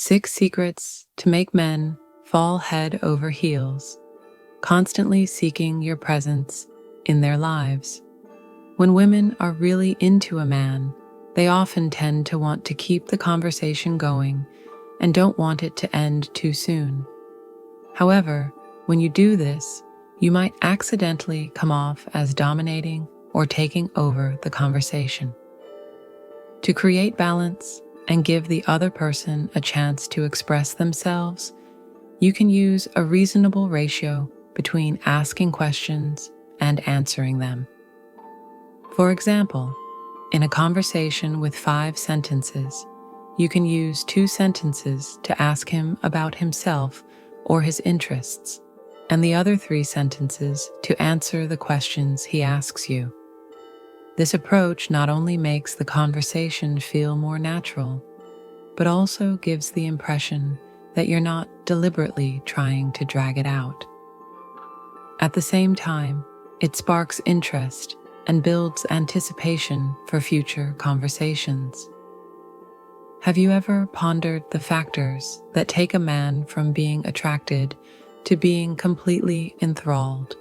6 Secrets to Make Men Fall Head Over Heels, constantly seeking your presence in their lives. When women are really into a man, they often tend to want to keep the conversation going and don't want it to end too soon. However, when you do this, you might accidentally come off as dominating or taking over the conversation. To create balance and give the other person a chance to express themselves, you can use a reasonable ratio between asking questions and answering them. For example, in a conversation with 5 sentences, you can use 2 sentences to ask him about himself or his interests, and the other 3 sentences to answer the questions he asks you. This approach not only makes the conversation feel more natural, but also gives the impression that you're not deliberately trying to drag it out. At the same time, it sparks interest and builds anticipation for future conversations. Have you ever pondered the factors that take a man from being attracted to being completely enthralled?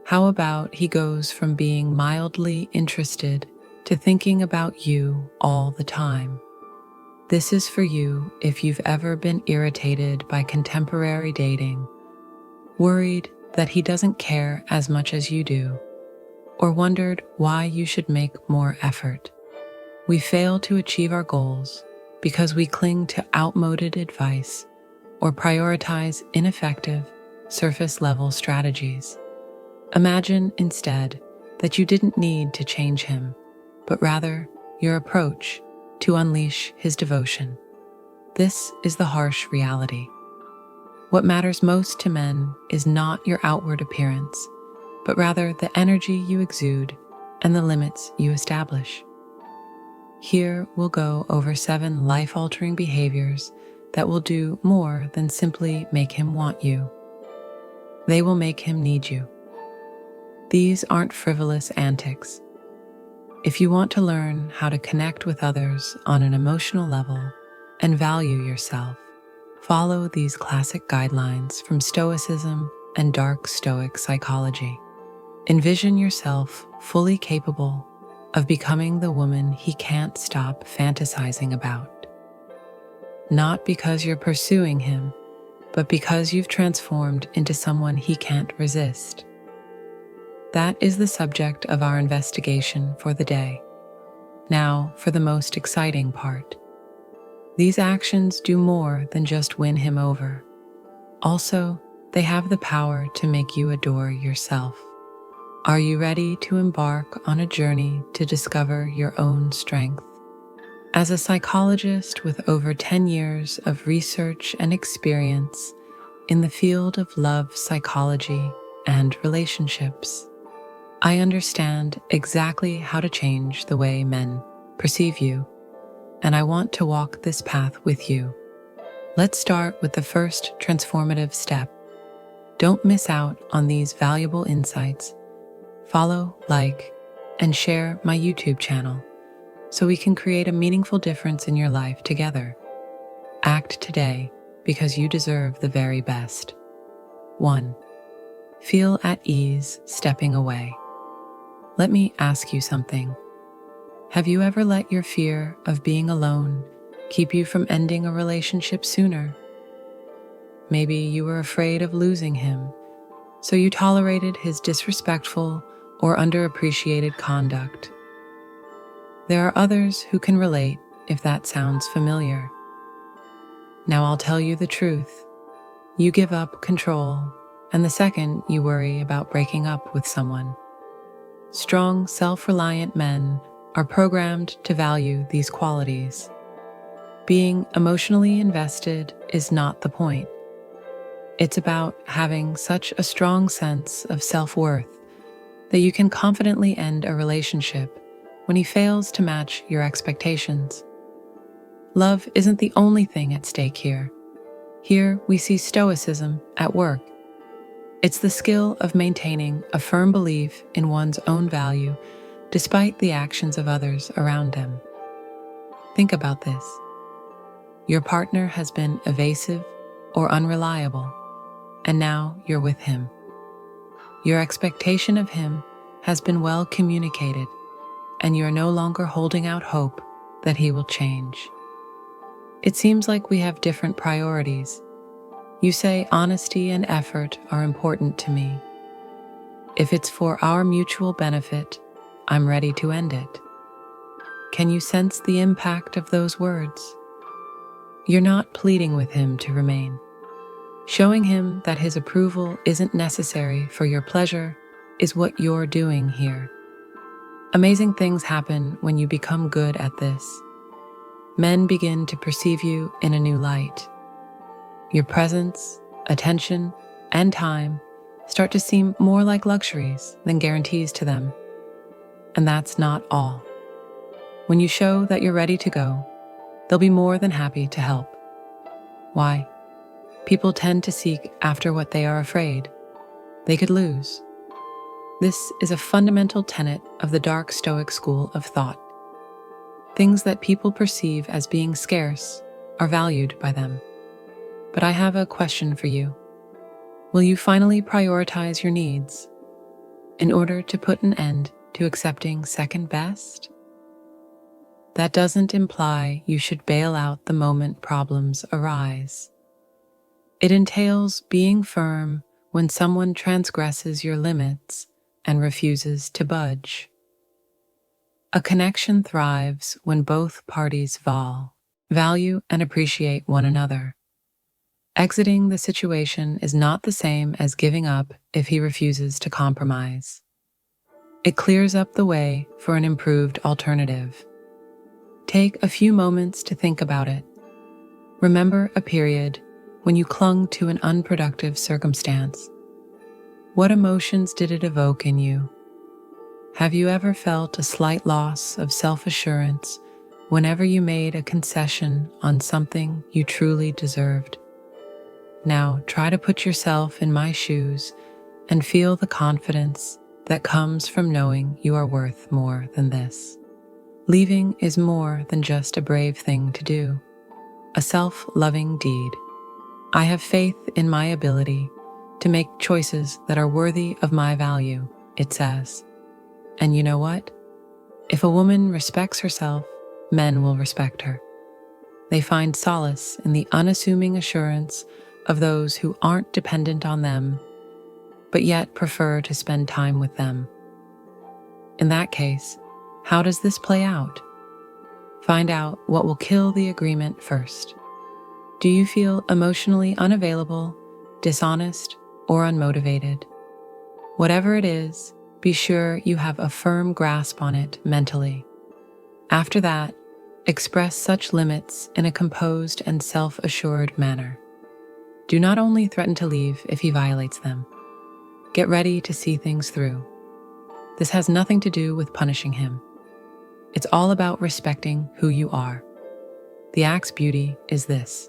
How about he goes from being mildly interested to thinking about you all the time? This is for you if you've ever been irritated by contemporary dating, worried that he doesn't care as much as you do, or wondered why you should make more effort. We fail to achieve our goals because we cling to outmoded advice or prioritize ineffective, surface-level strategies. Imagine instead that you didn't need to change him, but rather your approach to unleash his devotion. This is the harsh reality. What matters most to men is not your outward appearance, but rather the energy you exude and the limits you establish. Here we'll go over 7 life-altering behaviors that will do more than simply make him want you. They will make him need you. These aren't frivolous antics. If you want to learn how to connect with others on an emotional level and value yourself, follow these classic guidelines from Stoicism and Dark Stoic Psychology. Envision yourself fully capable of becoming the woman he can't stop fantasizing about. Not because you're pursuing him, but because you've transformed into someone he can't resist. That is the subject of our investigation for the day. Now, for the most exciting part. These actions do more than just win him over. Also, they have the power to make you adore yourself. Are you ready to embark on a journey to discover your own strength? As a psychologist with over 10 years of research and experience in the field of love psychology and relationships, I understand exactly how to change the way men perceive you, and I want to walk this path with you. Let's start with the first transformative step. Don't miss out on these valuable insights. Follow, like, and share my YouTube channel so we can create a meaningful difference in your life together. Act today because you deserve the very best. 1. Feel at ease stepping away. Let me ask you something. Have you ever let your fear of being alone keep you from ending a relationship sooner? Maybe you were afraid of losing him, so you tolerated his disrespectful or underappreciated conduct. There are others who can relate if that sounds familiar. Now I'll tell you the truth. You give up control, and the second you worry about breaking up with someone. Strong, self-reliant men are programmed to value these qualities. Being emotionally invested is not the point. It's about having such a strong sense of self-worth that you can confidently end a relationship when he fails to match your expectations. Love isn't the only thing at stake here. Here we see stoicism at work. It's the skill of maintaining a firm belief in one's own value despite the actions of others around them. Think about this. Your partner has been evasive or unreliable, and now you're with him. Your expectation of him has been well communicated, and you are no longer holding out hope that he will change. It seems like we have different priorities. You say honesty and effort are important to me. If it's for our mutual benefit, I'm ready to end it. Can you sense the impact of those words? You're not pleading with him to remain. Showing him that his approval isn't necessary for your pleasure is what you're doing here. Amazing things happen when you become good at this. Men begin to perceive you in a new light. Your presence, attention, and time start to seem more like luxuries than guarantees to them. And that's not all. When you show that you're ready to go, they'll be more than happy to help. Why? People tend to seek after what they are afraid they could lose. This is a fundamental tenet of the Dark Stoic school of thought. Things that people perceive as being scarce are valued by them. But I have a question for you. Will you finally prioritize your needs in order to put an end to accepting second best? That doesn't imply you should bail out the moment problems arise. It entails being firm when someone transgresses your limits and refuses to budge. A connection thrives when both parties value and appreciate one another. Exiting the situation is not the same as giving up if he refuses to compromise. It clears up the way for an improved alternative. Take a few moments to think about it. Remember a period when you clung to an unproductive circumstance. What emotions did it evoke in you? Have you ever felt a slight loss of self-assurance whenever you made a concession on something you truly deserved? Now try to put yourself in my shoes and feel the confidence that comes from knowing you are worth more than this. Leaving is more than just a brave thing to do, a self-loving deed. I have faith in my ability to make choices that are worthy of my value, it says. And you know what? If a woman respects herself, men will respect her. They find solace in the unassuming assurance of those who aren't dependent on them, but yet prefer to spend time with them. In that case, how does this play out? Find out what will kill the agreement first. Do you feel emotionally unavailable, dishonest, or unmotivated? Whatever it is, be sure you have a firm grasp on it mentally. After that, express such limits in a composed and self-assured manner. Do not only threaten to leave if he violates them. Get ready to see things through. This has nothing to do with punishing him. It's all about respecting who you are. The act's beauty is this: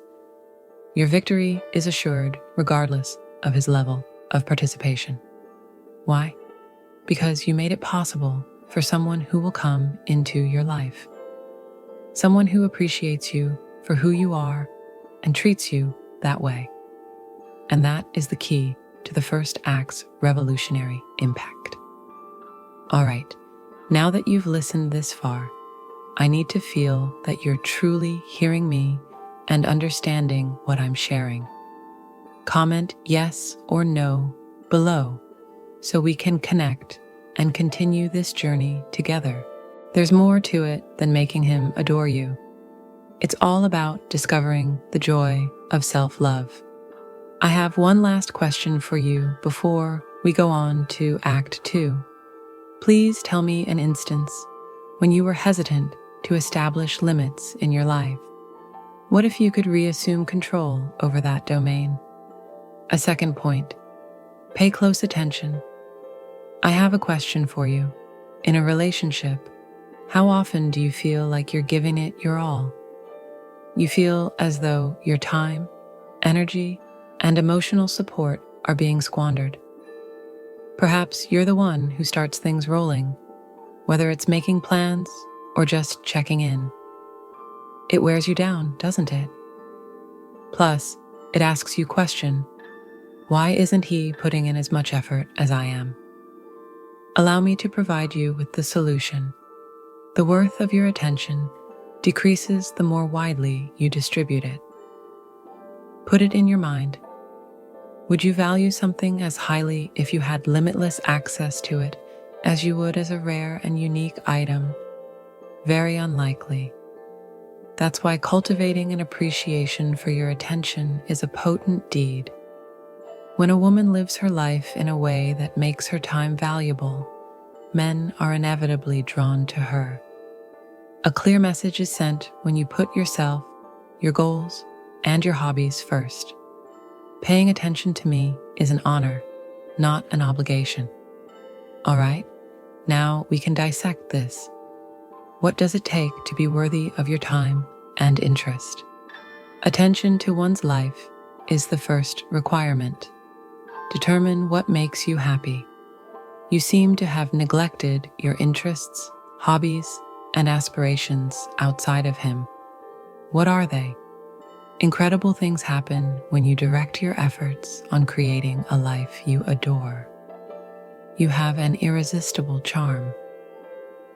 your victory is assured regardless of his level of participation. Why? Because you made it possible for someone who will come into your life. Someone who appreciates you for who you are and treats you that way. And that is the key to the first act's revolutionary impact. All right, now that you've listened this far, I need to feel that you're truly hearing me and understanding what I'm sharing. Comment yes or no below so we can connect and continue this journey together. There's more to it than making him adore you. It's all about discovering the joy of self-love. I have one last question for you before we go on to Act 2. Please tell me an instance when you were hesitant to establish limits in your life. What if you could reassume control over that domain? A second point, pay close attention. I have a question for you. In a relationship, how often do you feel like you're giving it your all? You feel as though your time, energy, and emotional support are being squandered. Perhaps you're the one who starts things rolling, whether it's making plans or just checking in. It wears you down, doesn't it? Plus, it asks you question, why isn't he putting in as much effort as I am? Allow me to provide you with the solution. The worth of your attention decreases the more widely you distribute it. Put it in your mind. Would you value something as highly if you had limitless access to it as you would as a rare and unique item? Very unlikely. That's why cultivating an appreciation for your attention is a potent deed. When a woman lives her life in a way that makes her time valuable, men are inevitably drawn to her. A clear message is sent when you put yourself, your goals, and your hobbies first. Paying attention to me is an honor, not an obligation. All right, now we can dissect this. What does it take to be worthy of your time and interest? Attention to one's life is the first requirement. Determine what makes you happy. You seem to have neglected your interests, hobbies, and aspirations outside of him. What are they? Incredible things happen when you direct your efforts on creating a life you adore. You have an irresistible charm.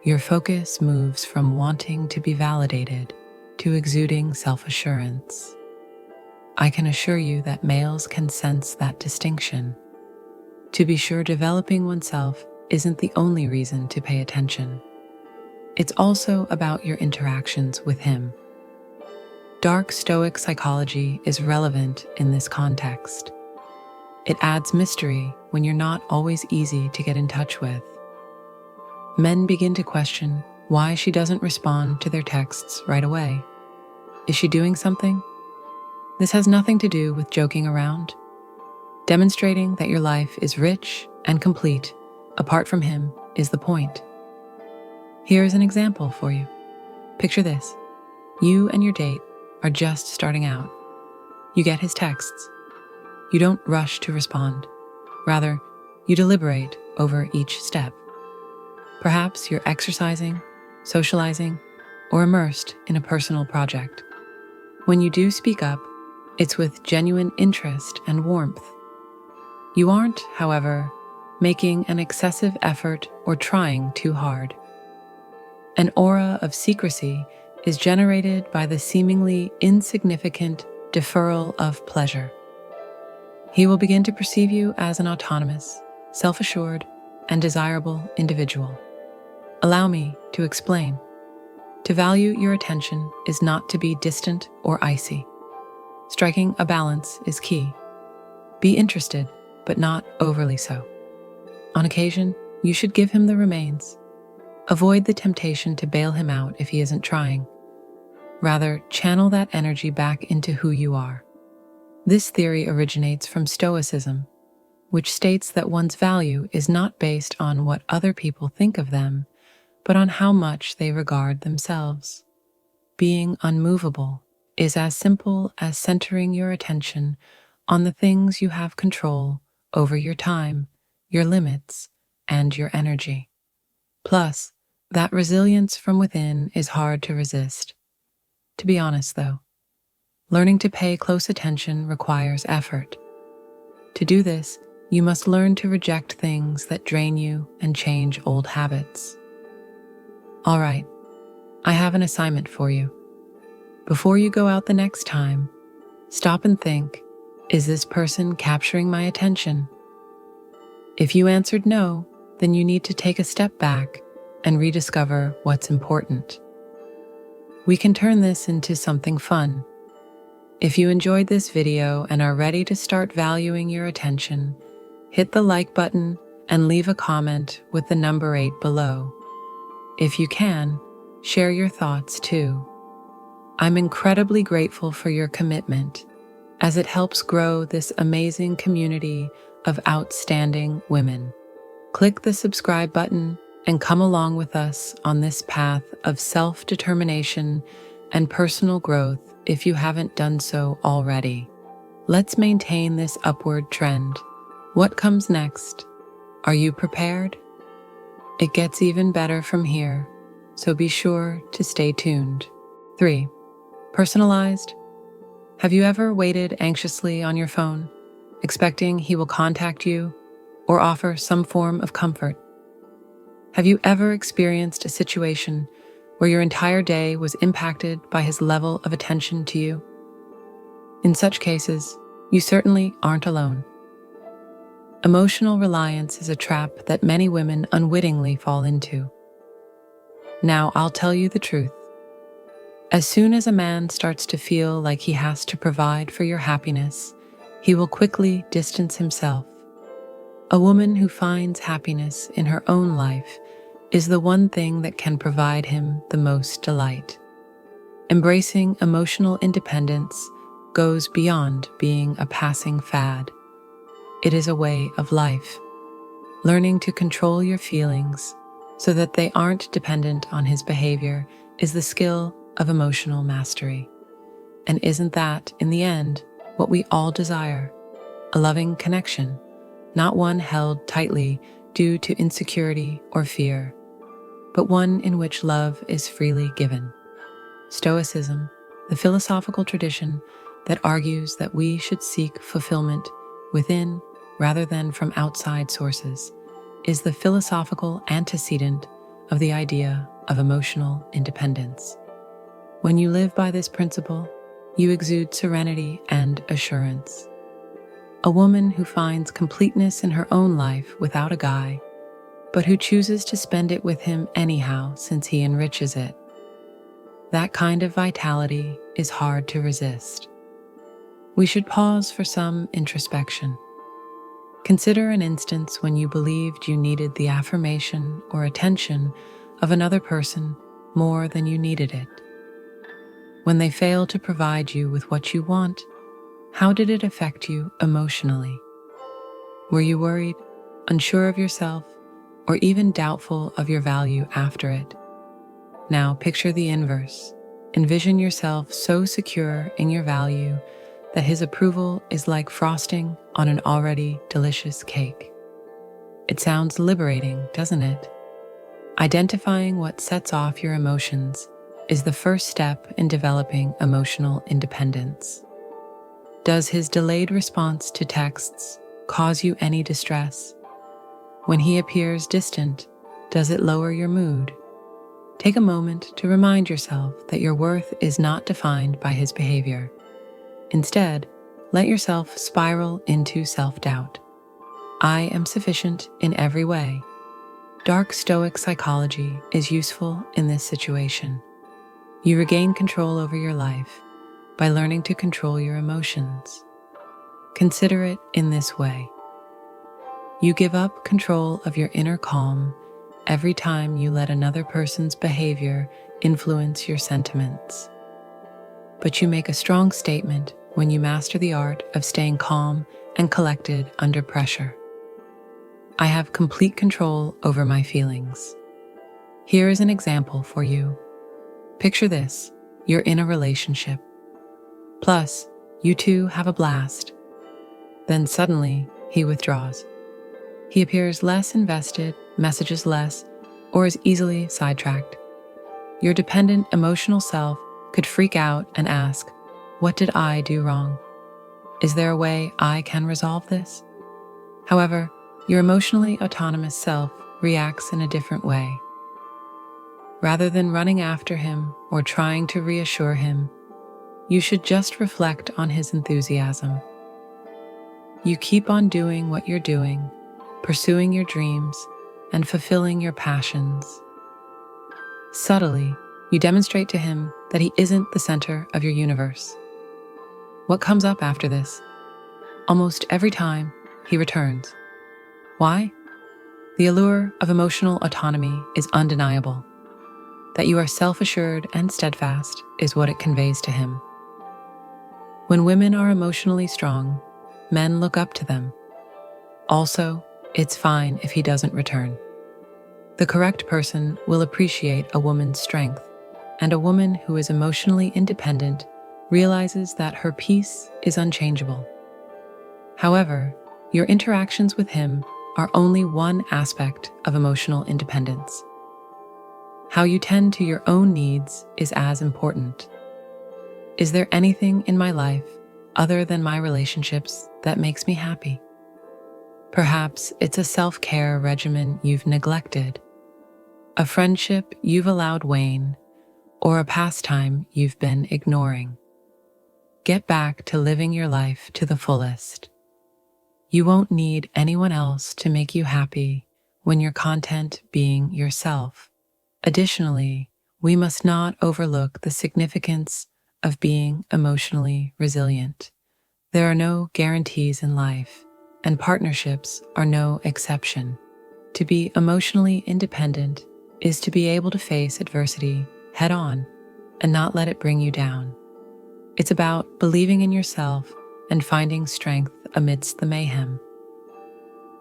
Your focus moves from wanting to be validated to exuding self-assurance. I can assure you that males can sense that distinction. To be sure, developing oneself isn't the only reason to pay attention. It's also about your interactions with him. Dark Stoic Psychology is relevant in this context. It adds mystery when you're not always easy to get in touch with. Men begin to question why she doesn't respond to their texts right away. Is she doing something? This has nothing to do with joking around. Demonstrating that your life is rich and complete apart from him is the point. Here's an example for you. Picture this. You and your date are just starting out. You get his texts. You don't rush to respond. Rather, you deliberate over each step. Perhaps you're exercising, socializing, or immersed in a personal project. When you do speak up, it's with genuine interest and warmth. You aren't, however, making an excessive effort or trying too hard. An aura of secrecy is generated by the seemingly insignificant deferral of pleasure. He will begin to perceive you as an autonomous, self-assured, and desirable individual. Allow me to explain. To value your attention is not to be distant or icy. Striking a balance is key. Be interested, but not overly so. On occasion, you should give him the remains. Avoid the temptation to bail him out if he isn't trying. Rather, channel that energy back into who you are. This theory originates from Stoicism, which states that one's value is not based on what other people think of them, but on how much they regard themselves. Being unmovable is as simple as centering your attention on the things you have control over: your time, your limits, and your energy. Plus, that resilience from within is hard to resist. To be honest, though, learning to pay close attention requires effort. To do this, you must learn to reject things that drain you and change old habits. All right, I have an assignment for you. Before you go out the next time, stop and think, is this person capturing my attention? If you answered no, then you need to take a step back and rediscover what's important. We can turn this into something fun. If you enjoyed this video and are ready to start valuing your attention, hit the like button and leave a comment with the number 8 below. If you can, share your thoughts too. I'm incredibly grateful for your commitment, as it helps grow this amazing community of outstanding women. Click the subscribe button and come along with us on this path of self-determination and personal growth if you haven't done so already. Let's maintain this upward trend. What comes next? Are you prepared? It gets even better from here, so be sure to stay tuned. 3. Personalized. Have you ever waited anxiously on your phone, expecting he will contact you or offer some form of comfort? Have you ever experienced a situation where your entire day was impacted by his level of attention to you? In such cases, you certainly aren't alone. Emotional reliance is a trap that many women unwittingly fall into. Now, I'll tell you the truth. As soon as a man starts to feel like he has to provide for your happiness, he will quickly distance himself. A woman who finds happiness in her own life is the one thing that can provide him the most delight. Embracing emotional independence goes beyond being a passing fad. It is a way of life. Learning to control your feelings so that they aren't dependent on his behavior is the skill of emotional mastery. And isn't that, in the end, what we all desire? A loving connection, not one held tightly due to insecurity or fear, but one in which love is freely given. Stoicism, the philosophical tradition that argues that we should seek fulfillment within rather than from outside sources, is the philosophical antecedent of the idea of emotional independence. When you live by this principle, you exude serenity and assurance. A woman who finds completeness in her own life without a guy, but who chooses to spend it with him anyhow since he enriches it. That kind of vitality is hard to resist. We should pause for some introspection. Consider an instance when you believed you needed the affirmation or attention of another person more than you needed it. When they fail to provide you with what you want, how did it affect you emotionally? Were you worried, unsure of yourself, or even doubtful of your value after it? Now picture the inverse. Envision yourself so secure in your value that his approval is like frosting on an already delicious cake. It sounds liberating, doesn't it? Identifying what sets off your emotions is the first step in developing emotional independence. Does his delayed response to texts cause you any distress? When he appears distant, does it lower your mood? Take a moment to remind yourself that your worth is not defined by his behavior. Instead, let yourself spiral into self-doubt. I am sufficient in every way. Dark Stoic Psychology is useful in this situation. You regain control over your life by learning to control your emotions. Consider it in this way. You give up control of your inner calm every time you let another person's behavior influence your sentiments. But you make a strong statement when you master the art of staying calm and collected under pressure. I have complete control over my feelings. Here is an example for you. Picture this, you're in a relationship. Plus, you two have a blast. Then suddenly, he withdraws. He appears less invested, messages less, or is easily sidetracked. Your dependent emotional self could freak out and ask, "What did I do wrong? Is there a way I can resolve this?" However, your emotionally autonomous self reacts in a different way. Rather than running after him or trying to reassure him, you should just reflect on his enthusiasm. You keep on doing what you're doing, pursuing your dreams, and fulfilling your passions. Subtly, you demonstrate to him that he isn't the center of your universe. What comes up after this? Almost every time, he returns. Why? The allure of emotional autonomy is undeniable. That you are self-assured and steadfast is what it conveys to him. When women are emotionally strong, men look up to them. Also, it's fine if he doesn't return. The correct person will appreciate a woman's strength, and a woman who is emotionally independent realizes that her peace is unchangeable. However, your interactions with him are only one aspect of emotional independence. How you tend to your own needs is as important. Is there anything in my life other than my relationships that makes me happy? Perhaps it's a self-care regimen you've neglected, a friendship you've allowed wane, or a pastime you've been ignoring. Get back to living your life to the fullest. You won't need anyone else to make you happy when you're content being yourself. Additionally, we must not overlook the significance of being emotionally resilient. There are no guarantees in life, and partnerships are no exception. To be emotionally independent is to be able to face adversity head on and not let it bring you down. It's about believing in yourself and finding strength amidst the mayhem.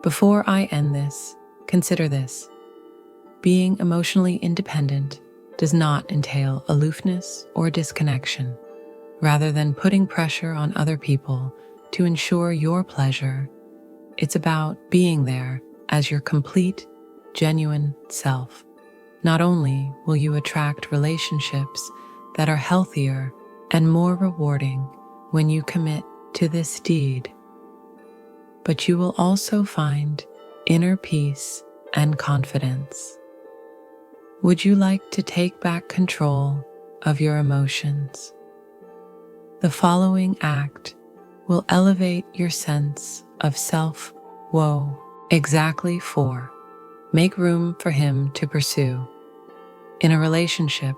Before I end this, consider this. Being emotionally independent does not entail aloofness or disconnection. Rather than putting pressure on other people to ensure your pleasure, it's about being there as your complete, genuine self. Not only will you attract relationships that are healthier and more rewarding when you commit to this deed, but you will also find inner peace and confidence. Would you like to take back control of your emotions? The following act will elevate your sense of self. Whoa. Exactly 4. Make room for him to pursue. In a relationship,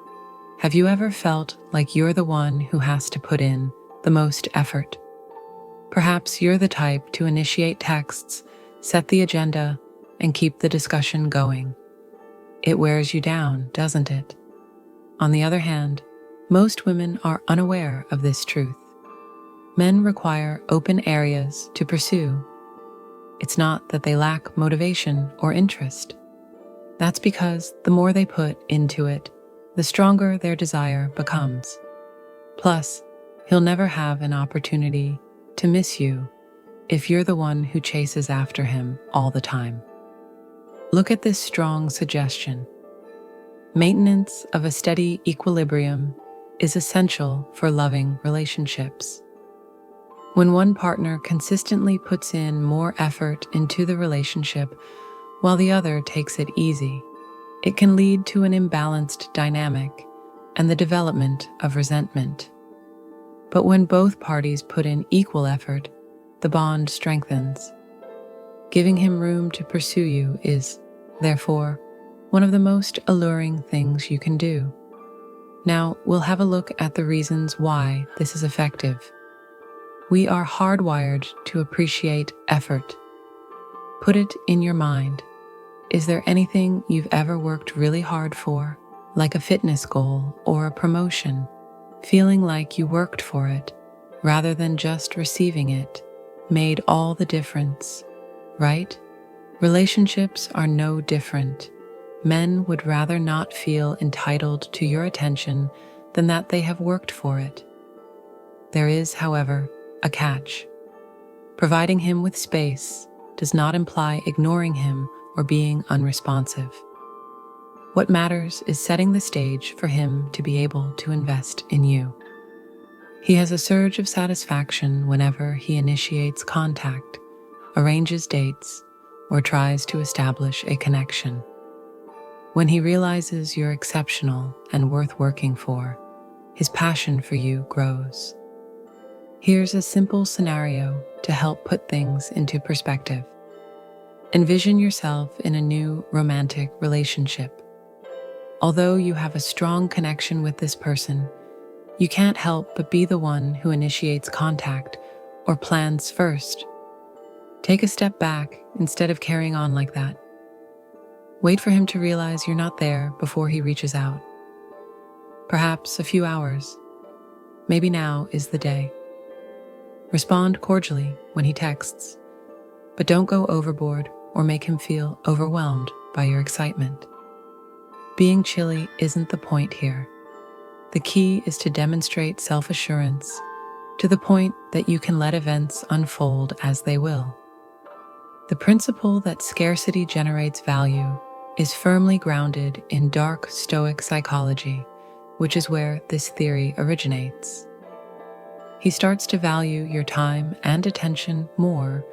have you ever felt like you're the one who has to put in the most effort? Perhaps you're the type to initiate texts, set the agenda, and keep the discussion going. It wears you down, doesn't it? On the other hand, most women are unaware of this truth. Men require open areas to pursue. It's not that they lack motivation or interest. That's because the more they put into it, the stronger their desire becomes. Plus, he'll never have an opportunity to miss you if you're the one who chases after him all the time. Look at this strong suggestion. Maintenance of a steady equilibrium is essential for loving relationships. When one partner consistently puts in more effort into the relationship while the other takes it easy, it can lead to an imbalanced dynamic and the development of resentment. But when both parties put in equal effort, the bond strengthens. Giving him room to pursue you is, therefore, one of the most alluring things you can do. Now, we'll have a look at the reasons why this is effective. We are hardwired to appreciate effort. Put it in your mind. Is there anything you've ever worked really hard for, like a fitness goal or a promotion, feeling like you worked for it rather than just receiving it, made all the difference, right? Relationships are no different. Men would rather not feel entitled to your attention than that they have worked for it. There is, however, a catch. Providing him with space does not imply ignoring him or being unresponsive. What matters is setting the stage for him to be able to invest in you. He has a surge of satisfaction whenever he initiates contact, arranges dates, or tries to establish a connection. When he realizes you're exceptional and worth working for, his passion for you grows. Here's a simple scenario to help put things into perspective. Envision yourself in a new romantic relationship. Although you have a strong connection with this person, you can't help but be the one who initiates contact or plans first. Take a step back instead of carrying on like that. Wait for him to realize you're not there before he reaches out. Perhaps a few hours. Maybe now is the day. Respond cordially when he texts, but don't go overboard or make him feel overwhelmed by your excitement. Being chilly isn't the point here. The key is to demonstrate self-assurance to the point that you can let events unfold as they will. The principle that scarcity generates value is firmly grounded in Dark Stoic Psychology, which is where this theory originates. He starts to value your time and attention more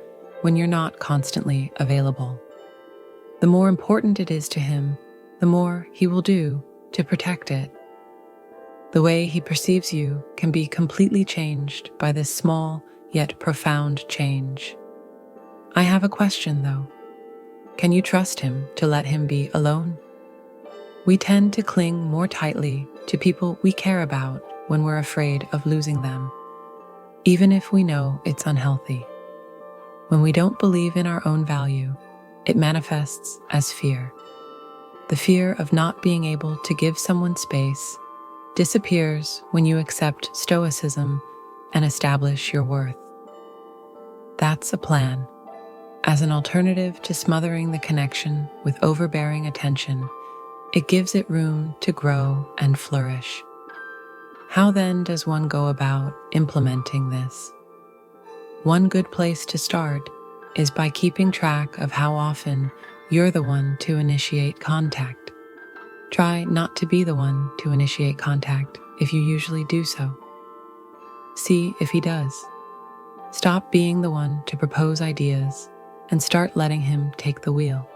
when you're not constantly available. The more important it is to him, the more he will do to protect it. The way he perceives you can be completely changed by this small yet profound change. I have a question though. Can you trust him to let him be alone? We tend to cling more tightly to people we care about when we're afraid of losing them, even if we know it's unhealthy. When we don't believe in our own value, it manifests as fear. The fear of not being able to give someone space disappears when you accept stoicism and establish your worth. That's a plan. As an alternative to smothering the connection with overbearing attention, it gives it room to grow and flourish. How then does one go about implementing this? One good place to start is by keeping track of how often you're the one to initiate contact. Try not to be the one to initiate contact if you usually do so. See if he does. Stop being the one to propose ideas and start letting him take the wheel.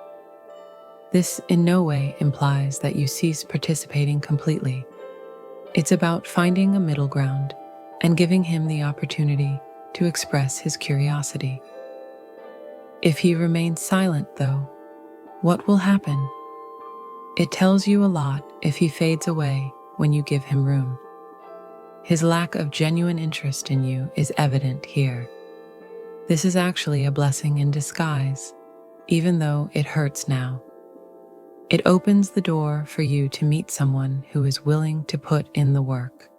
This in no way implies that you cease participating completely. It's about finding a middle ground and giving him the opportunity to express his curiosity. If he remains silent, though, what will happen? It tells you a lot if he fades away when you give him room. His lack of genuine interest in you is evident here. This is actually a blessing in disguise, even though it hurts now. It opens the door for you to meet someone who is willing to put in the work,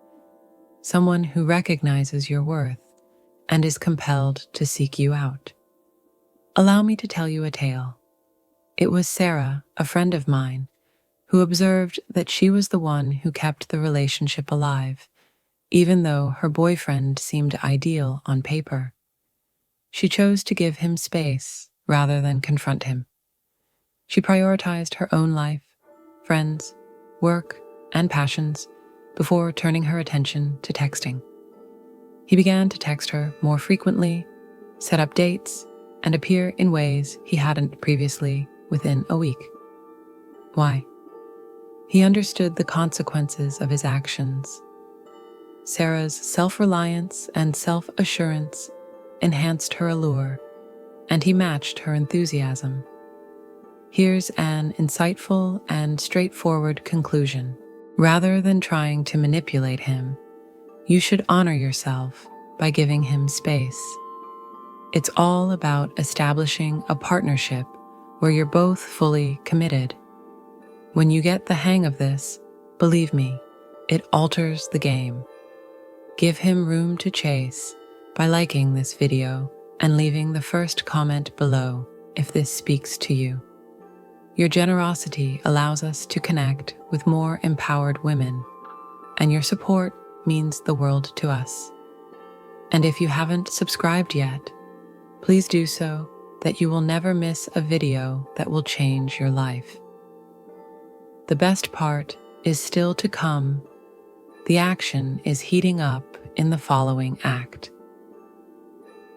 someone who recognizes your worth and is compelled to seek you out. Allow me to tell you a tale. It was Sarah, a friend of mine, who observed that she was the one who kept the relationship alive, even though her boyfriend seemed ideal on paper. She chose to give him space rather than confront him. She prioritized her own life, friends, work, and passions before turning her attention to texting. He began to text her more frequently, set up dates, and appear in ways he hadn't previously within a week. Why? He understood the consequences of his actions. Sarah's self-reliance and self-assurance enhanced her allure, and he matched her enthusiasm. Here's an insightful and straightforward conclusion. Rather than trying to manipulate him, you should honor yourself by giving him space. It's all about establishing a partnership where you're both fully committed. When you get the hang of this, believe me, it alters the game. Give him room to chase by liking this video and leaving the first comment below if this speaks to you. Your generosity allows us to connect with more empowered women, and your support means the world to us. And if you haven't subscribed yet, please do so that you will never miss a video that will change your life. The best part is still to come. The action is heating up in the following act.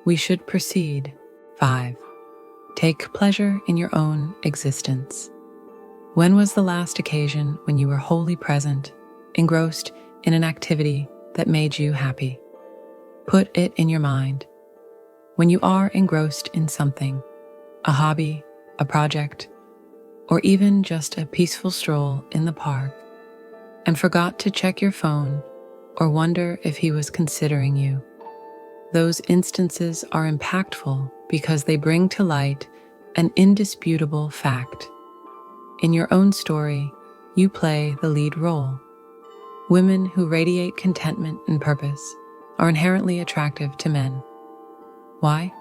We should proceed. 5. Take pleasure in your own existence. When was the last occasion when you were wholly present, engrossed in an activity that made you happy? Put it in your mind. When you are engrossed in something, a hobby, a project, or even just a peaceful stroll in the park, and forgot to check your phone or wonder if he was considering you. Those instances are impactful because they bring to light an indisputable fact. In your own story, you play the lead role. Women who radiate contentment and purpose are inherently attractive to men. Why?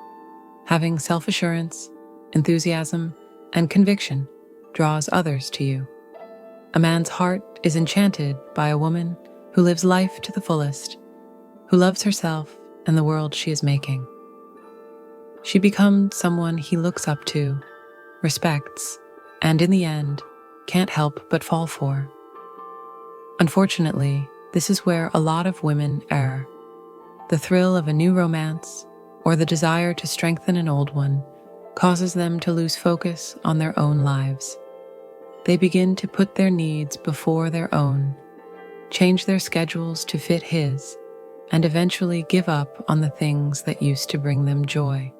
Having self-assurance, enthusiasm, and conviction draws others to you. A man's heart is enchanted by a woman who lives life to the fullest, who loves herself and the world she is making. She becomes someone he looks up to, respects, and in the end, can't help but fall for. Unfortunately, this is where a lot of women err. The thrill of a new romance or the desire to strengthen an old one causes them to lose focus on their own lives. They begin to put their needs before their own, change their schedules to fit his, and eventually give up on the things that used to bring them joy,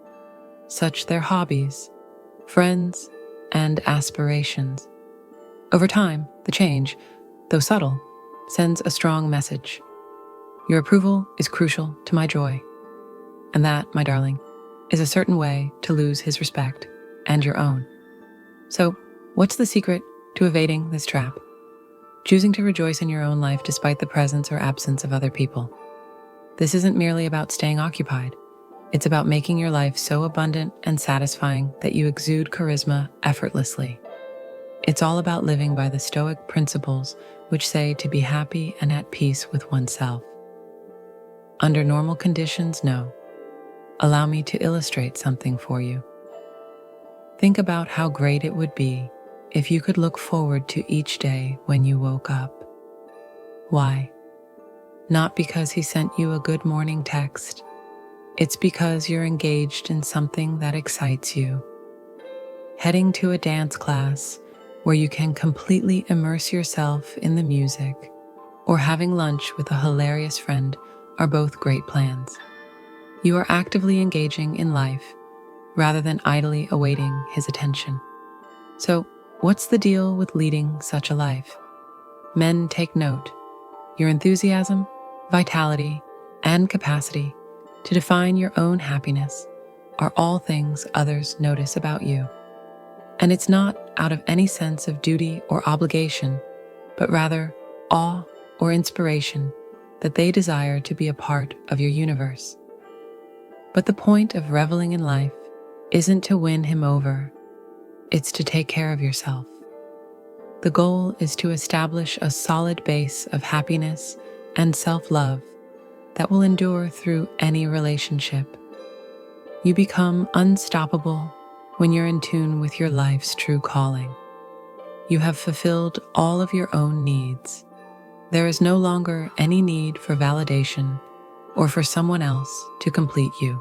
such their hobbies, friends, and aspirations. Over time, the change, though subtle, sends a strong message. Your approval is crucial to my joy. And that, my darling, is a certain way to lose his respect and your own. So, what's the secret to evading this trap? Choosing to rejoice in your own life despite the presence or absence of other people. This isn't merely about staying occupied. It's about making your life so abundant and satisfying that you exude charisma effortlessly. It's all about living by the Stoic principles, which say to be happy and at peace with oneself. Under normal conditions, no. Allow me to illustrate something for you. Think about how great it would be if you could look forward to each day when you woke up. Why? Not because he sent you a good morning text. It's because you're engaged in something that excites you. Heading to a dance class where you can completely immerse yourself in the music, or having lunch with a hilarious friend are both great plans. You are actively engaging in life rather than idly awaiting his attention. So, what's the deal with leading such a life? Men, take note. Your enthusiasm, vitality, and capacity to define your own happiness are all things others notice about you. And it's not out of any sense of duty or obligation, but rather awe or inspiration that they desire to be a part of your universe. But the point of reveling in life isn't to win him over, it's to take care of yourself. The goal is to establish a solid base of happiness and self-love that will endure through any relationship. You become unstoppable when you're in tune with your life's true calling. You have fulfilled all of your own needs. There is no longer any need for validation or for someone else to complete you.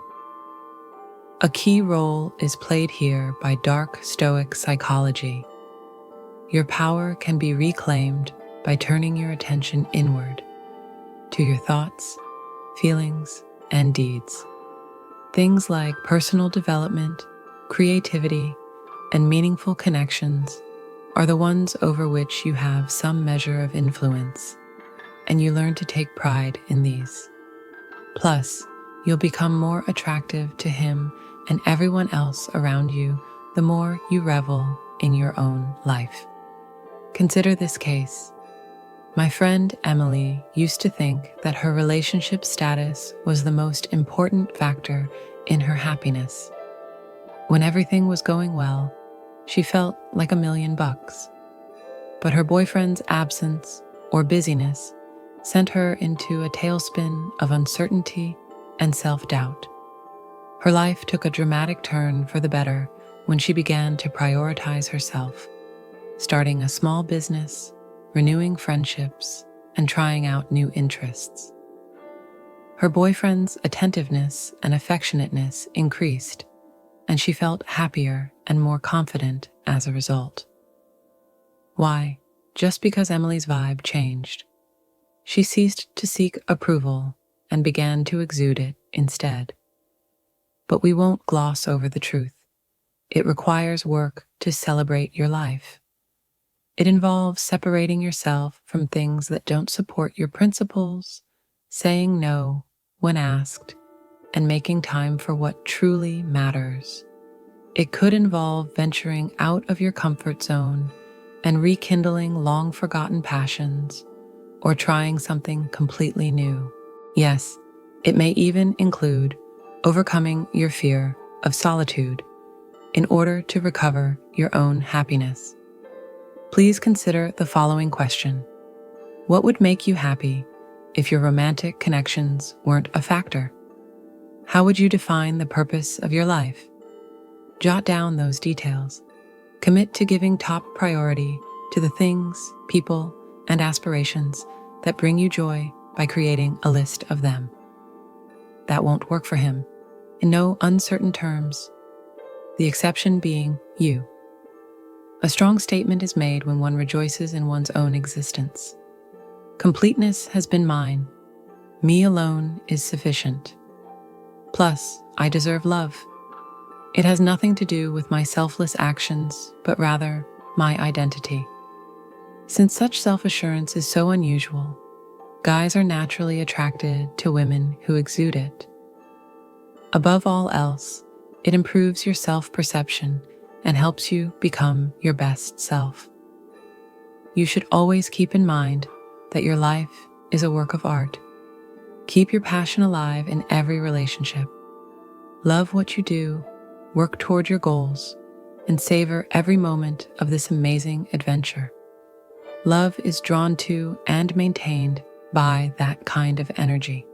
A key role is played here by Dark Stoic Psychology. Your power can be reclaimed by turning your attention inward to your thoughts, feelings, and deeds. Things like personal development, creativity, and meaningful connections are the ones over which you have some measure of influence, and you learn to take pride in these. Plus, you'll become more attractive to him and everyone else around you the more you revel in your own life. Consider this case. My friend Emily used to think that her relationship status was the most important factor in her happiness. When everything was going well, she felt like $1,000,000. But her boyfriend's absence or busyness sent her into a tailspin of uncertainty and self-doubt. Her life took a dramatic turn for the better when she began to prioritize herself, starting a small business, renewing friendships, and trying out new interests. Her boyfriend's attentiveness and affectionateness increased, and she felt happier and more confident as a result. Why? Just because Emily's vibe changed. She ceased to seek approval and began to exude it instead. But we won't gloss over the truth. It requires work to celebrate your life. It involves separating yourself from things that don't support your principles, saying no when asked, and making time for what truly matters. It could involve venturing out of your comfort zone and rekindling long-forgotten passions, or trying something completely new. Yes, it may even include overcoming your fear of solitude in order to recover your own happiness. Please consider the following question. What would make you happy if your romantic connections weren't a factor? How would you define the purpose of your life? Jot down those details. Commit to giving top priority to the things, people, and aspirations that bring you joy by creating a list of them. that won't work for him, in no uncertain terms, the exception being you. A strong statement is made when one rejoices in one's own existence. Completeness has been mine. Me alone is sufficient. Plus, I deserve love. It has nothing to do with my selfless actions, but rather my identity. Since such self-assurance is so unusual, guys are naturally attracted to women who exude it. Above all else, it improves your self-perception and helps you become your best self. You should always keep in mind that your life is a work of art. Keep your passion alive in every relationship. Love what you do, work toward your goals, and savor every moment of this amazing adventure. Love is drawn to and maintained by that kind of energy.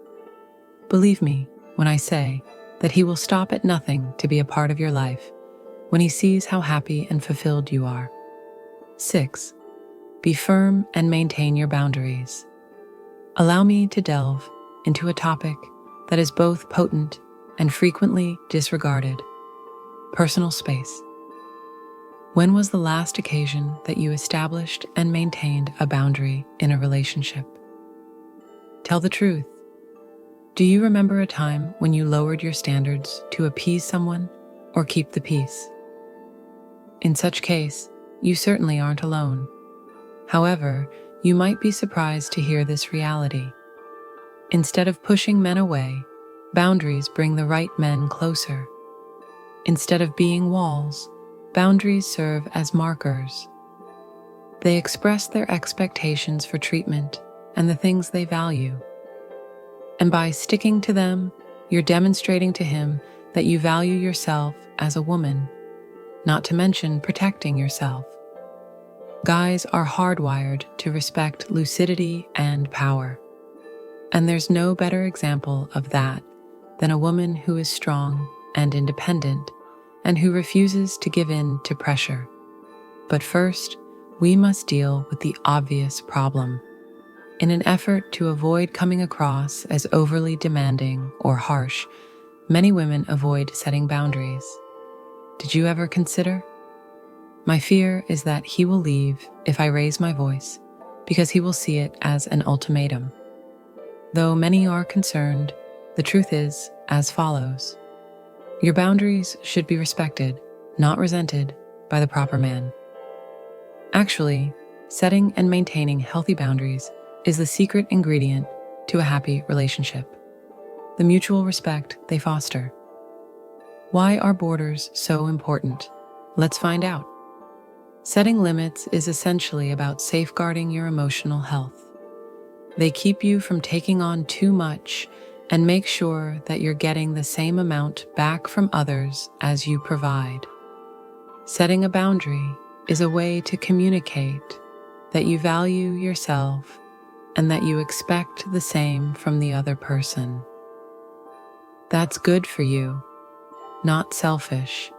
Believe me when I say that he will stop at nothing to be a part of your life when he sees how happy and fulfilled you are. 6. Be firm and maintain your boundaries. Allow me to delve into a topic that is both potent and frequently disregarded: personal space. When was the last occasion that you established and maintained a boundary in a relationship? Tell the truth. Do you remember a time when you lowered your standards to appease someone or keep the peace? In such case, you certainly aren't alone. However, you might be surprised to hear this reality. Instead of pushing men away, boundaries bring the right men closer. Instead of being walls, boundaries serve as markers. They express their expectations for treatment and the things they value. And by sticking to them, you're demonstrating to him that you value yourself as a woman, not to mention protecting yourself. Guys are hardwired to respect lucidity and power. And there's no better example of that than a woman who is strong and independent and who refuses to give in to pressure. But first, we must deal with the obvious problem. In an effort to avoid coming across as overly demanding or harsh, many women avoid setting boundaries. Did you ever consider? My fear is that he will leave if I raise my voice, because he will see it as an ultimatum. Though many are concerned, the truth is as follows. Your boundaries should be respected, not resented, by the proper man. Actually, setting and maintaining healthy boundaries is the secret ingredient to a happy relationship. The mutual respect they foster. Why are borders so important? Let's find out. Setting limits is essentially about safeguarding your emotional health. They keep you from taking on too much and make sure that you're getting the same amount back from others as you provide. Setting a boundary is a way to communicate that you value yourself and that you expect the same from the other person. That's good for you, not selfish.